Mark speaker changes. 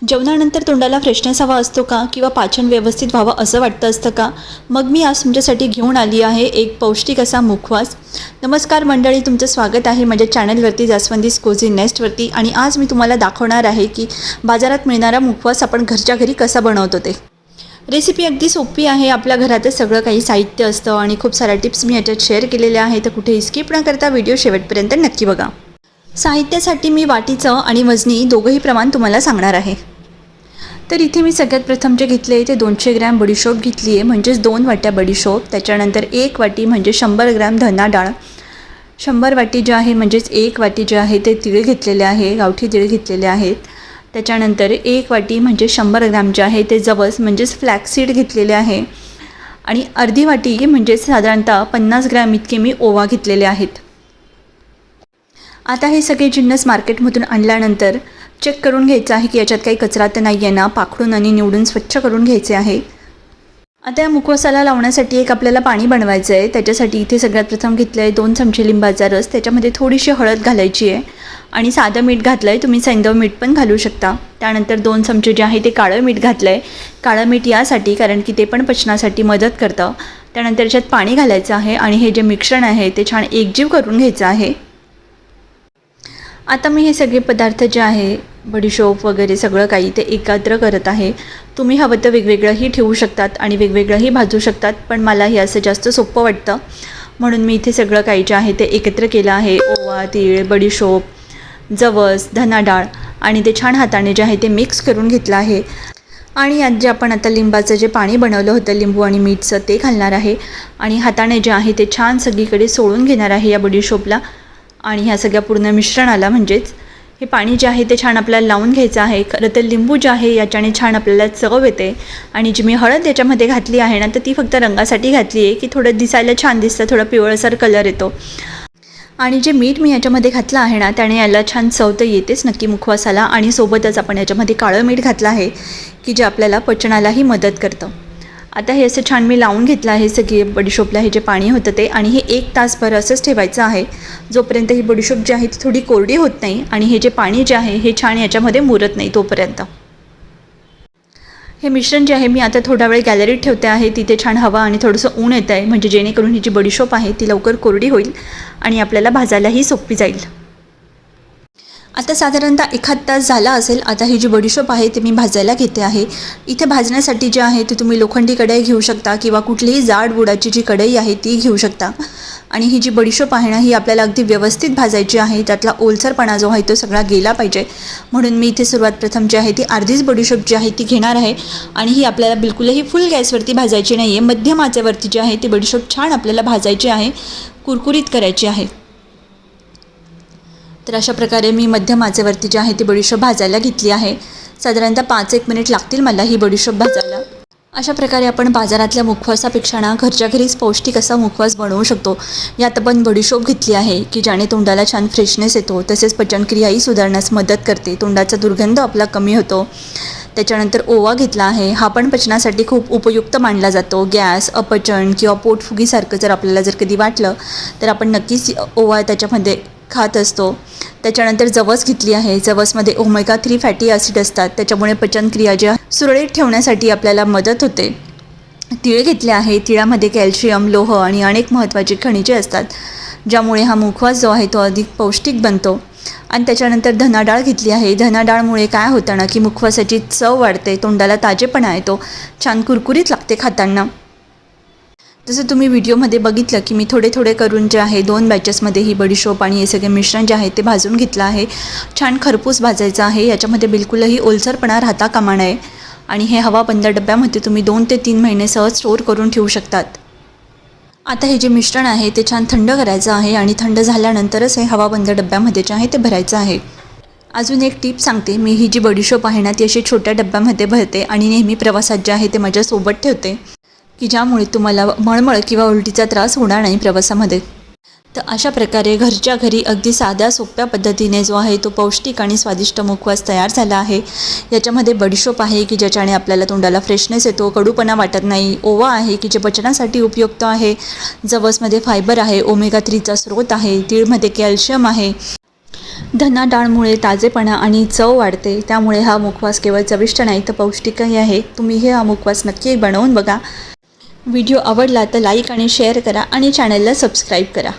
Speaker 1: जेवणानंतर तोंडाला फ्रेशनेस हवा असतो का किंवा पाचन व्यवस्थित व्हावं असं वाटतं असतं का? मग मी आज तुमच्यासाठी घेऊन आली आहे एक पौष्टिक असा मुखवास. नमस्कार मंडळी, तुमचं स्वागत आहे माझ्या चॅनलवरती जास्वंदीज कोझी नेस्टवरती. आणि आज मी तुम्हाला दाखवणार आहे की बाजारात मिळणारा मुखवास आपण घरच्या घरी कसा बनवतो ते. रेसिपी अगदी सोपी आहे. आपल्या घरातच सगळं काही साहित्य असतं आणि खूप साऱ्या टिप्स मी याच्यात शेअर केलेल्या आहेत. तर कुठेही स्किप न करता व्हिडिओ शेवटपर्यंत नक्की बघा. साहित्यासाठी मी वाटीचं आणि वजनी दोघंही प्रमाण तुम्हाला सांगणार आहे. तर इथे मी सगळ्यात प्रथम जे घेतले आहे ते 200 ग्रॅम बडीशोप घेतली आहे, म्हणजेच 2 वाट्या बडीशोप. त्याच्यानंतर 1 वाटी म्हणजे 100 ग्रॅम धना डाळ, 100 वाटी जे आहे म्हणजेच 1 वाटी जे आहे ते तीळ घेतलेले आहे, गावठी तीळ घेतलेले आहेत. त्याच्यानंतर 1 वाटी म्हणजे 100 ग्रॅम जे आहे ते जवस म्हणजेच फ्लॅक्सीड घेतलेले आहे. आणि अर्धी वाटी म्हणजे साधारणतः 50 ग्रॅम इतके मी ओवा घेतलेले आहेत. आता हे सगळे जिन्नस मार्केटमधून आणल्यानंतर चेक करून घ्यायचं आहे की याच्यात काही कचरा तर नाही आहे ना, पाखडून आणि निवडून स्वच्छ करून घ्यायचे आहे. आता या मुखवासाला लावण्यासाठी एक आपल्याला पाणी बनवायचं आहे. त्याच्यासाठी इथे सगळ्यात प्रथम घेतलं आहे 2 चमचे लिंबाचा रस, त्याच्यामध्ये थोडीशी हळद घालायची आहे आणि साधं मीठ घातलं आहे, तुम्ही सैंधव मीठ पण घालू शकता. त्यानंतर 2 चमचे जे आहे ते काळं मीठ घातलं आहे. काळं मीठ यासाठी कारण की ते पण पचनासाठी मदत करतं. त्यानंतर याच्यात पाणी घालायचं आहे आणि हे जे मिश्रण आहे ते छान एकजीव करून घ्यायचं आहे. आता मी हे सगळे पदार्थ जे आहे बडीशोप वगैरे सगळं काही ते एकत्र करत आहे. तुम्ही हवं तर वेगवेगळंही ठेवू शकतात आणि वेगवेगळंही भाजू शकतात, पण मला हे असं जास्त सोपं वाटतं म्हणून मी इथे सगळं काही जे आहे ते एकत्र केलं आहे. ओवा, तीळ, बडीशोप, जवस, धना डाळ आणि ते छान हाताने जे आहे ते मिक्स करून घेतलं आहे. आणि यात जे आपण आता लिंबाचं जे पाणी बनवलं होतं लिंबू आणि मीठचं ते घालणार आहे आणि हाताने जे आहे ते छान सगळीकडे सोडून घेणार आहे या बडीशोपला आणि ह्या सगळ्या पूर्ण मिश्रणाला. म्हणजेच हे पाणी जे आहे ते छान आपल्याला लावून घ्यायचं आहे. खरं तर लिंबू जे आहे याच्याने छान आपल्याला चव येते आणि जी मी हळद याच्यामध्ये घातली आहे ना तर ती फक्त रंगासाठी घातली आहे की थोडं दिसायला छान दिसतं, थोडा पिवळसर कलर येतो. आणि जे मीठ मी याच्यामध्ये घातलं आहे ना त्याने याला छान चव तर येतेच नक्की मुखवासाला. आणि सोबतच आपण याच्यामध्ये काळं मीठ घातलं आहे की जे आपल्याला पचनालाही मदत करतं. आता हे असं छान मी लावून घेतलं आहे सगळी बडीशोपला हे जे पाणी होतं ते, आणि हे 1 तासभर असंच ठेवायचं आहे जोपर्यंत ही बडीशोप जी आहे ती थोडी कोरडी होत नाही आणि हे जे पाणी जे आहे हे छान याच्यामध्ये मुरत नाही तोपर्यंत. हे मिश्रण जे आहे मी आता थोडा वेळ गॅलरीत ठेवते आहे, तिथे छान हवा आणि थोडंसं ऊन येतं आहे म्हणजे जेणेकरून ही जी बडीशोप आहे ती लवकर कोरडी होईल आणि आपल्याला भाजायलाही सोपी जाईल. आता साधारणतः 1 तास झाला असेल. आता ही जी बडीशोप आहे ते मी भाजायला घेते आहे. इथे भाजण्यासाठी जे आहे ते तुम्ही लोखंडी कढई घेऊ शकता किंवा कुठलीही जाड बुडाची जी कढई आहे ती घेऊ शकता. आणि ही जी बडीशोप आहे ना ही आपल्याला अगदी व्यवस्थित भाजायची आहे. त्यातला ओलसरपणा जो आहे तो सगळा गेला पाहिजे म्हणून मी इथे सुरुवात प्रथम जी आहे ती अर्धीच बडीशोप जी आहे ती घेणार आहे. आणि ही आपल्याला बिलकुलही फुल गॅसवरती भाजायची नाही आहे, मध्यम आचेवरती जी आहे ती बडीशोप छान आपल्याला भाजायची आहे, कुरकुरीत करायची आहे. तर अशा प्रकारे मी मध्यम आचेवरती जी आहे ती बडीशोप भाजायला घेतली आहे. साधारणतः 5-1 मिनिट लागतील मला ही बडीशोप भाजायला. अशा प्रकारे आपण बाजारातल्या मुखवासापेक्षा ना घरच्या घरीच पौष्टिक असा मुखवास बनवू शकतो. यात आपण बडीशोप घेतली आहे की ज्याने तोंडाला छान फ्रेशनेस येतो, तसेच पचनक्रियाही सुधारण्यास मदत करते, तोंडाचा दुर्गंध आपला कमी होतो. त्याच्यानंतर ओवा घेतला आहे, हा पण पचनासाठी खूप उपयुक्त मानला जातो. गॅस, अपचन किंवा पोटफुगीसारखं जर आपल्याला जर कधी वाटलं तर आपण नक्कीच ओवा त्याच्यामध्ये खात असतो. त्याच्यानंतर जवस घेतली आहे, जवसमध्ये ओमेगा 3 फॅटी ॲसिड असतात, त्याच्यामुळे पचनक्रिया जी सुरळीत ठेवण्यासाठी आपल्याला मदत होते. तीळ घेतले आहे, तिळामध्ये कॅल्शियम, लोह आणि अनेक महत्त्वाची खनिजे असतात ज्यामुळे हा मुखवास जो आहे तो अधिक पौष्टिक बनतो. आणि त्याच्यानंतर धना डाळ घेतली आहे. धना डाळमुळे काय होतं ना की मुखवासाची चव वाढते, तोंडाला ताजेपणा येतो, छान कुरकुरीत लागते खाताना. जसं तुम्ही व्हिडिओमध्ये बघितलं की मी थोडे थोडे करून जे आहे 2 बॅचेसमध्ये ही बडीशोप आणि हे सगळे मिश्रण जे आहे ते भाजून घेतलं आहे. छान खरपूस भाजायचं आहे, याच्यामध्ये बिलकुलही ओलसरपणा राहता कामा नये. आणि हे हवाबंद डब्यामध्ये तुम्ही 2 ते 3 महिने सहज स्टोअर करून ठेवू शकतात. आता हे जे मिश्रण आहे ते छान थंड करायचं आहे आणि थंड झाल्यानंतरच हे हवाबंद डब्यामध्ये जे आहे ते भरायचं आहे. अजून एक टिप सांगते, मी ही जी बडीशोप आहे ना ती अशी छोट्या डब्यामध्ये भरते आणि नेहमी प्रवासात जे आहे ते माझ्यासोबत ठेवते की ज्यामुळे तुम्हाला मळमळ किंवा उलटीचा त्रास होणार नाही प्रवासामध्ये. तर अशा प्रकारे घरच्या घरी अगदी साध्या सोप्या पद्धतीने जो आहे तो पौष्टिक आणि स्वादिष्ट मुखवास तयार झाला आहे. याच्यामध्ये बडीशोप आहे की ज्याच्याने आपल्याला तोंडाला फ्रेशनेस येतो, कडूपणा वाटत नाही. ओवा आहे की जे पचनासाठी उपयुक्त आहे. जवसमध्ये फायबर आहे, ओमेगा 3चा स्रोत आहे. तीळमध्ये कॅल्शियम आहे. धना डाळमुळे ताजेपणा आणि चव वाढते, त्यामुळे हा मुखवास केवळ चविष्ट नाही तर पौष्टिकही आहे. तुम्ही हा मुखवास नक्की बनवून बघा. व्हिडिओ आवडला तर लाईक आणि शेअर करा आणि चॅनलला सबस्क्राईब करा.